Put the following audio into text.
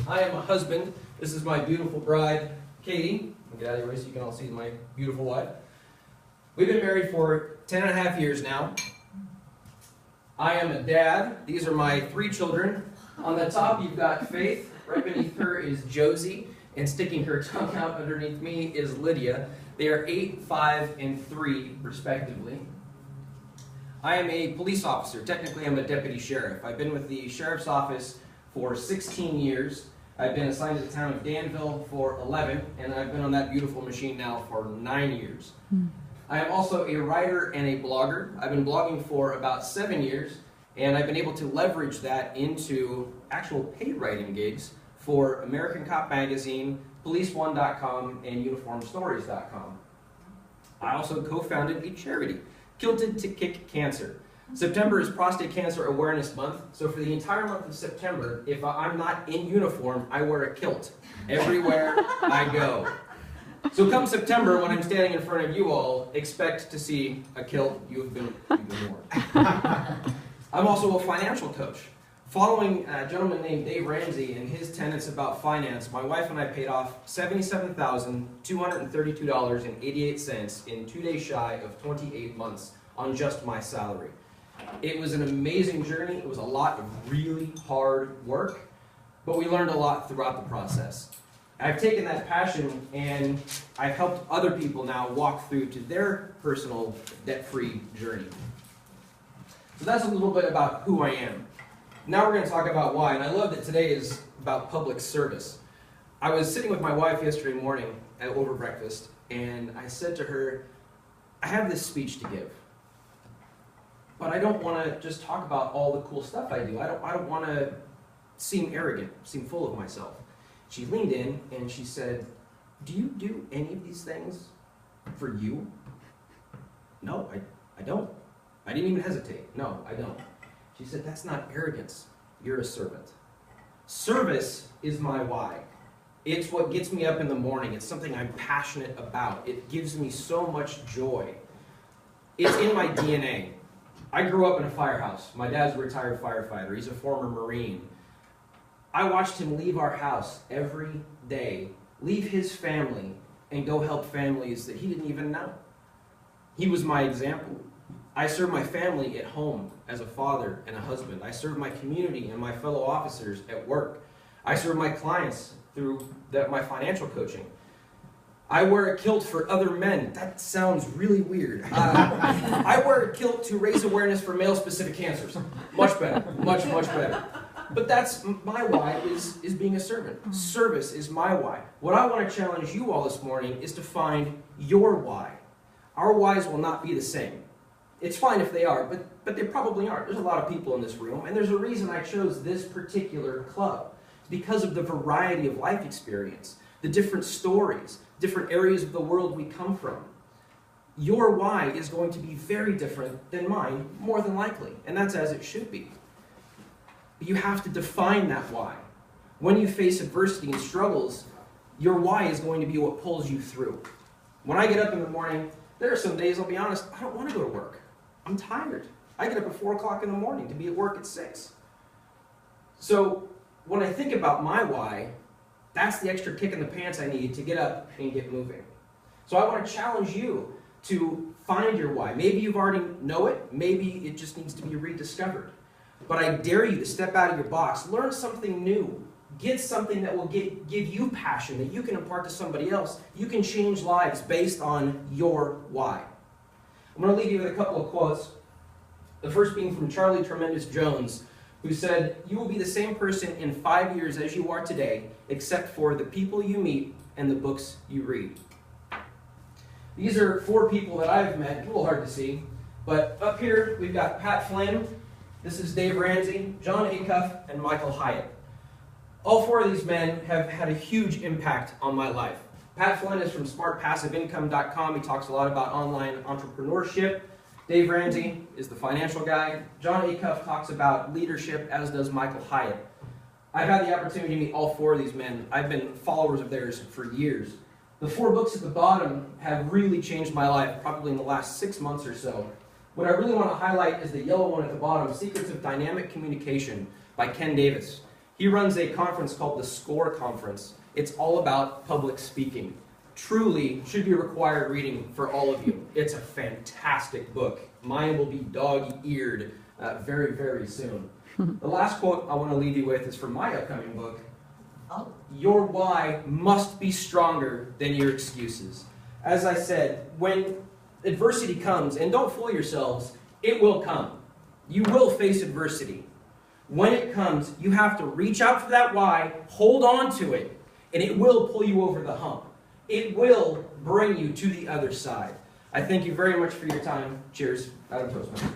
I am a husband. This is my beautiful bride, Katie. I'll get out of your way so you can all see my beautiful wife. We've been married for 10 and a half years now. I am a dad. These are my 3 children. On the top, you've got Faith. Right beneath her is Josie. And sticking her tongue out underneath me is Lydia. They are 8, 5, and 3, respectively. I am a police officer. Technically, I'm a deputy sheriff. I've been with the sheriff's office for 16 years. I've been assigned to the town of Danville for 11, and I've been on that beautiful machine now for 9 years. I am also a writer and a blogger. I've been blogging for about 7 years, and I've been able to leverage that into actual paid writing gigs for American Cop Magazine, PoliceOne.com, and UniformStories.com. I also co-founded a charity, Kilted to Kick Cancer. September is Prostate Cancer Awareness Month, so for the entire month of September, if I'm not in uniform, I wear a kilt everywhere I go. So come September, when I'm standing in front of you all, expect to see a kilt you've been worn. I'm also a financial coach. Following a gentleman named Dave Ramsey and his tenets about finance, my wife and I paid off $77,232.88 in 2 days shy of 28 months on just my salary. It was an amazing journey. It was a lot of really hard work, but we learned a lot throughout the process. I've taken that passion and I've helped other people now walk through to their personal debt-free journey. So that's a little bit about who I am. Now we're going to talk about why, and I love that today is about public service. I was sitting with my wife yesterday morning over breakfast, and I said to her, I have this speech to give, but I don't want to just talk about all the cool stuff I do. I don't want to seem arrogant, seem full of myself. She leaned in and she said, do you do any of these things for you? No, I don't. I didn't even hesitate. No, I don't. She said, that's not arrogance. You're a servant. Service is my why. It's what gets me up in the morning. It's something I'm passionate about. It gives me so much joy. It's in my DNA. I grew up in a firehouse. My dad's a retired firefighter. He's a former Marine. I watched him leave our house every day, leave his family, and go help families that he didn't even know. He was my example. I serve my family at home as a father and a husband. I serve my community and my fellow officers at work. I serve my clients through my financial coaching. I wear a kilt for other men. That sounds really weird. I wear a kilt to raise awareness for male-specific cancers. Much better, much better. But that's my why, is being a servant. Service is my why. What I want to challenge you all this morning is to find your why. Our whys will not be the same. It's fine if they are, but they probably aren't. There's a lot of people in this room, and there's a reason I chose this particular club. It's because of the variety of life experience, the different stories, different areas of the world we come from. Your why is going to be very different than mine, more than likely, and that's as it should be. But you have to define that why. When you face adversity and struggles, your why is going to be what pulls you through. When I get up in the morning, there are some days, I'll be honest, I don't want to go to work. I'm tired. I get up at 4 o'clock in the morning to be at work at 6. So when I think about my why, that's the extra kick in the pants I need to get up and get moving. So I want to challenge you to find your why. Maybe you already know it. Maybe it just needs to be rediscovered. But I dare you to step out of your box, learn something new, get something that will give you passion that you can impart to somebody else. You can change lives based on your why. I'm going to leave you with a couple of quotes. The first being from Charlie Tremendous Jones, who said, you will be the same person in 5 years as you are today, except for the people you meet and the books you read. These are 4 people that I've met. A little hard to see. But up here, we've got Pat Flynn. This is Dave Ramsey, Jon Acuff, and Michael Hyatt. All 4 of these men have had a huge impact on my life. Pat Flynn is from SmartPassiveIncome.com. He talks a lot about online entrepreneurship. Dave Ramsey is the financial guy. Jon Acuff talks about leadership, as does Michael Hyatt. I've had the opportunity to meet all 4 of these men. I've been followers of theirs for years. The 4 books at the bottom have really changed my life, probably in the last 6 months or so. What I really want to highlight is the yellow one at the bottom, Secrets of Dynamic Communication by Ken Davis. He runs a conference called the SCORE Conference. It's all about public speaking. Truly should be required reading for all of you. It's a fantastic book. Mine will be dog-eared very, very soon. The last quote I want to leave you with is from my upcoming book. Your why must be stronger than your excuses. As I said, when adversity comes, and don't fool yourselves, it will come. You will face adversity. When it comes, you have to reach out for that why, hold on to it, and it will pull you over the hump. It will bring you to the other side. I thank you very much for your time. Cheers. Adam Toastmaster.